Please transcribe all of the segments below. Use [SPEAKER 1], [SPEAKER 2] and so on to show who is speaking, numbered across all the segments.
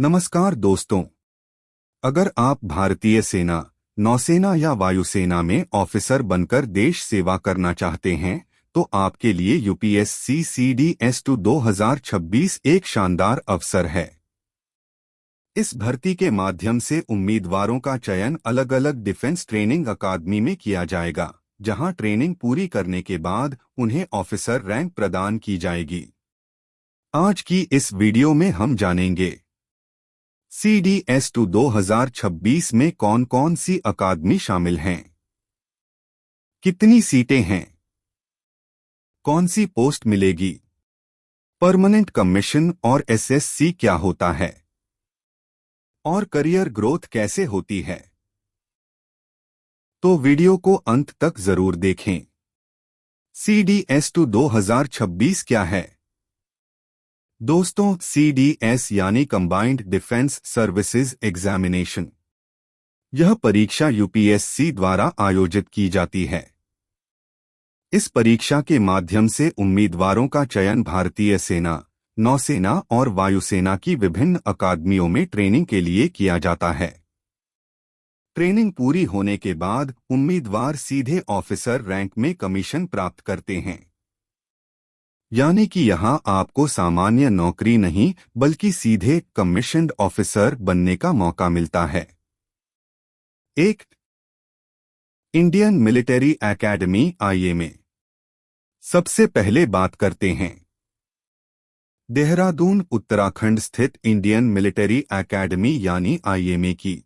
[SPEAKER 1] नमस्कार दोस्तों। अगर आप भारतीय सेना, नौसेना या वायुसेना में ऑफिसर बनकर देश सेवा करना चाहते हैं तो आपके लिए यूपीएससी CDS2 2026 एक शानदार अवसर है। इस भर्ती के माध्यम से उम्मीदवारों का चयन अलग अलग डिफेंस ट्रेनिंग अकादमी में किया जाएगा, जहां ट्रेनिंग पूरी करने के बाद उन्हें ऑफिसर रैंक प्रदान की जाएगी। आज की इस वीडियो में हम जानेंगे CDS2 2026 में कौन कौन सी अकादमी शामिल हैं, कितनी सीटें हैं, कौन सी पोस्ट मिलेगी, परमानेंट कमीशन और SSC क्या होता है और करियर ग्रोथ कैसे होती है। तो वीडियो को अंत तक जरूर देखें। CDS2 2026 क्या है? दोस्तों, CDS यानी कंबाइंड डिफेंस सर्विसेज एग्जामिनेशन, यह परीक्षा यूपीएससी द्वारा आयोजित की जाती है। इस परीक्षा के माध्यम से उम्मीदवारों का चयन भारतीय सेना, नौसेना और वायुसेना की विभिन्न अकादमियों में ट्रेनिंग के लिए किया जाता है। ट्रेनिंग पूरी होने के बाद उम्मीदवार सीधे ऑफिसर रैंक में कमीशन प्राप्त करते हैं, यानी कि यहां आपको सामान्य नौकरी नहीं बल्कि सीधे कमीशन्ड ऑफिसर बनने का मौका मिलता है। एक इंडियन मिलिट्री एकेडमी IMA। सबसे पहले बात करते हैं देहरादून उत्तराखंड स्थित इंडियन मिलिट्री एकेडमी यानी IMA की।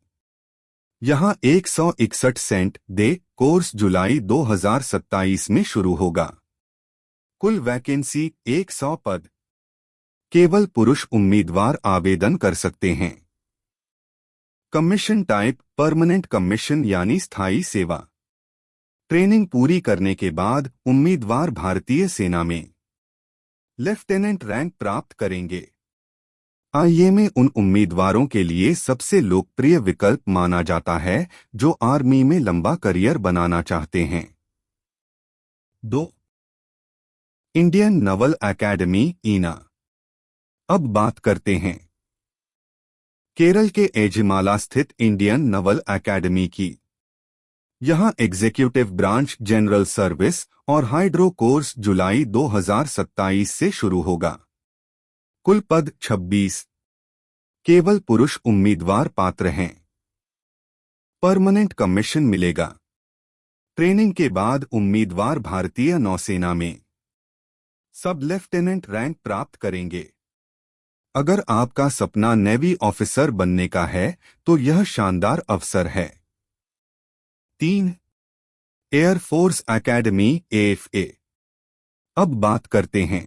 [SPEAKER 1] यहां 161 सेंट डे कोर्स जुलाई 2027 में शुरू होगा। कुल वैकेंसी 100 पद। केवल पुरुष उम्मीदवार आवेदन कर सकते हैं। कमीशन टाइप परमानेंट कमीशन यानी स्थायी सेवा। ट्रेनिंग पूरी करने के बाद उम्मीदवार भारतीय सेना में लेफ्टिनेंट रैंक प्राप्त करेंगे। IMA उन उम्मीदवारों के लिए सबसे लोकप्रिय विकल्प माना जाता है जो आर्मी में लंबा करियर बनाना चाहते हैं। 2 इंडियन नवल एकेडमी INA। अब बात करते हैं केरल के एझिमाला स्थित इंडियन नवल एकेडमी की। यहां एग्जीक्यूटिव ब्रांच जनरल सर्विस और हाइड्रो कोर्स जुलाई 2027 से शुरू होगा। कुल पद 26। केवल पुरुष उम्मीदवार पात्र हैं। परमानेंट कमीशन मिलेगा। ट्रेनिंग के बाद उम्मीदवार भारतीय नौसेना में सब लेफ्टिनेंट रैंक प्राप्त करेंगे। अगर आपका सपना नेवी ऑफिसर बनने का है तो यह शानदार अवसर है। 3 एयरफोर्स एकेडमी AFA। अब बात करते हैं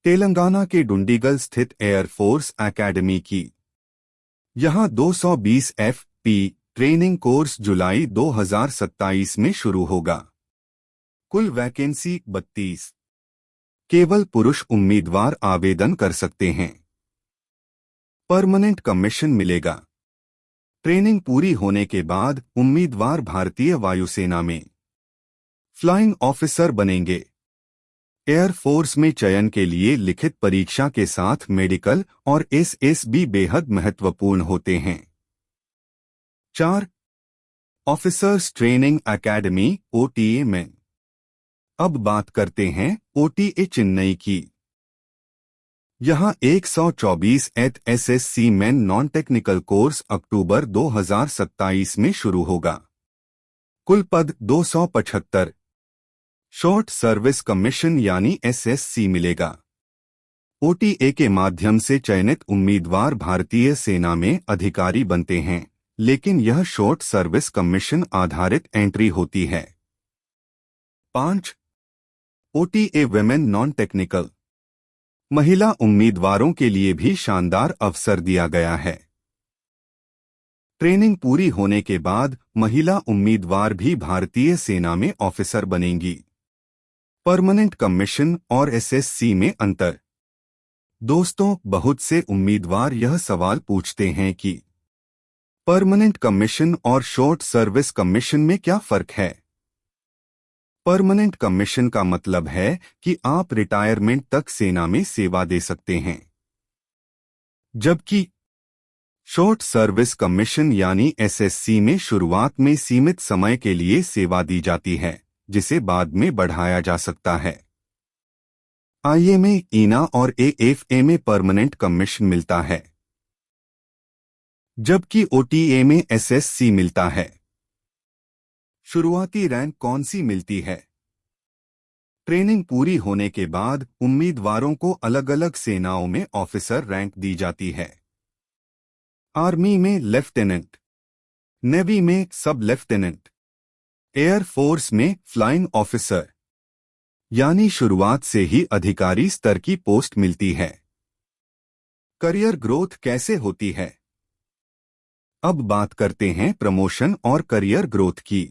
[SPEAKER 1] तेलंगाना के डुंडीगल स्थित एयरफोर्स एकेडमी की। यहां 220 FP ट्रेनिंग कोर्स जुलाई 2027 में शुरू होगा। कुल वैकेंसी 32। केवल पुरुष उम्मीदवार आवेदन कर सकते हैं। परमानेंट कमीशन मिलेगा। ट्रेनिंग पूरी होने के बाद उम्मीदवार भारतीय वायुसेना में फ्लाइंग ऑफिसर बनेंगे। एयरफोर्स में चयन के लिए लिखित परीक्षा के साथ मेडिकल और SSB बेहद महत्वपूर्ण होते हैं। 4 ऑफिसर्स ट्रेनिंग एकेडमी OTA में। अब बात करते हैं OTA चेन्नई की। यहां 124 SSC main non technical course अक्टूबर 2027 में शुरू होगा। कुल पद 275। शॉर्ट सर्विस कमीशन यानी SSC मिलेगा। OTA के माध्यम से चयनित उम्मीदवार भारतीय सेना में अधिकारी बनते हैं, लेकिन यह शॉर्ट सर्विस कमीशन आधारित एंट्री होती है। 5 OTA वुमेन नॉन टेक्निकल। महिला उम्मीदवारों के लिए भी शानदार अवसर दिया गया है। ट्रेनिंग पूरी होने के बाद महिला उम्मीदवार भी भारतीय सेना में ऑफिसर बनेंगी। परमानेंट कमीशन और SSC में अंतर। दोस्तों, बहुत से उम्मीदवार यह सवाल पूछते हैं कि परमानेंट कमीशन और शॉर्ट सर्विस कमीशन में क्या फर्क है। परमानेंट कमीशन का मतलब है कि आप रिटायरमेंट तक सेना में सेवा दे सकते हैं। जबकि शॉर्ट सर्विस कमीशन यानी एसएससी में शुरुआत में सीमित समय के लिए सेवा दी जाती है, जिसे बाद में बढ़ाया जा सकता है। आईए में ईना और एएफए में परमानेंट कमीशन मिलता है, जबकि ओटीए में एसएससी मिलता है। शुरुआती रैंक कौन सी मिलती है? ट्रेनिंग पूरी होने के बाद उम्मीदवारों को अलग अलग सेनाओं में ऑफिसर रैंक दी जाती है। आर्मी में लेफ्टिनेंट, नेवी में सब लेफ्टिनेंट, एयर फोर्स में फ्लाइंग ऑफिसर, यानी शुरुआत से ही अधिकारी स्तर की पोस्ट मिलती है। करियर ग्रोथ कैसे होती है? अब बात करते हैं प्रमोशन और करियर ग्रोथ की।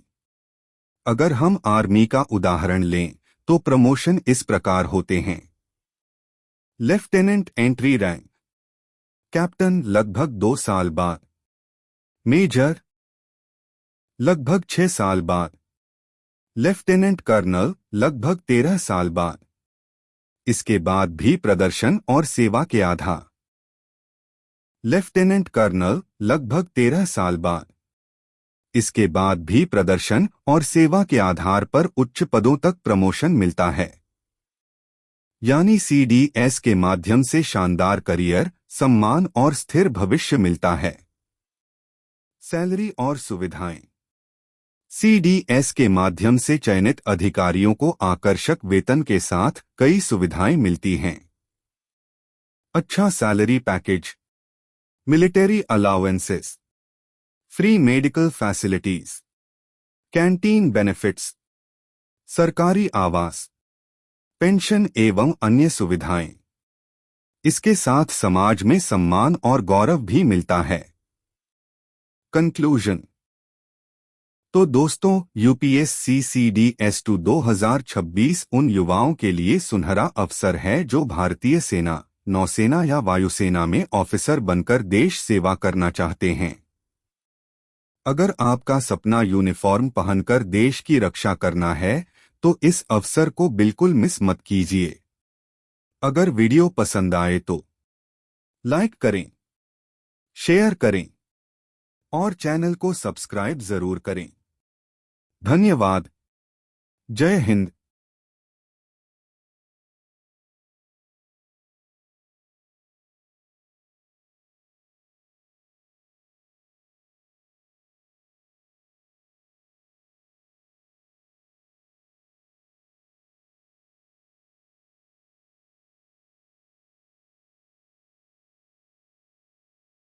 [SPEAKER 1] अगर हम आर्मी का उदाहरण लें तो प्रमोशन इस प्रकार होते हैं। लेफ्टिनेंट एंट्री रैंक, कैप्टन लगभग 2 साल बाद, मेजर लगभग 6 साल बाद, लेफ्टिनेंट कर्नल लगभग 13 साल बाद। इसके बाद भी प्रदर्शन और सेवा के आधार। लेफ्टिनेंट कर्नल लगभग 13 साल बाद। इसके बाद भी प्रदर्शन और सेवा के आधार पर उच्च पदों तक प्रमोशन मिलता है, यानी सीडीएस के माध्यम से शानदार करियर, सम्मान और स्थिर भविष्य मिलता है। सैलरी और सुविधाएं। सीडीएस के माध्यम से चयनित अधिकारियों को आकर्षक वेतन के साथ कई सुविधाएं मिलती हैं। अच्छा salary package, military allowances, free medical facilities, canteen benefits, सरकारी आवास, पेंशन एवं अन्य सुविधाएं। इसके साथ समाज में सम्मान और गौरव भी मिलता है। कंक्लूजन। तो दोस्तों, यूपीएससी सीडीएस 2026 उन युवाओं के लिए सुनहरा अवसर है जो भारतीय सेना, नौसेना या वायुसेना में ऑफिसर बनकर देश सेवा करना चाहते हैं। अगर आपका सपना यूनिफॉर्म पहनकर देश की रक्षा करना है तो इस अवसर को बिल्कुल मिस मत कीजिए। अगर वीडियो पसंद आए तो लाइक करें, शेयर करें और चैनल को सब्सक्राइब जरूर करें। धन्यवाद। जय हिंद।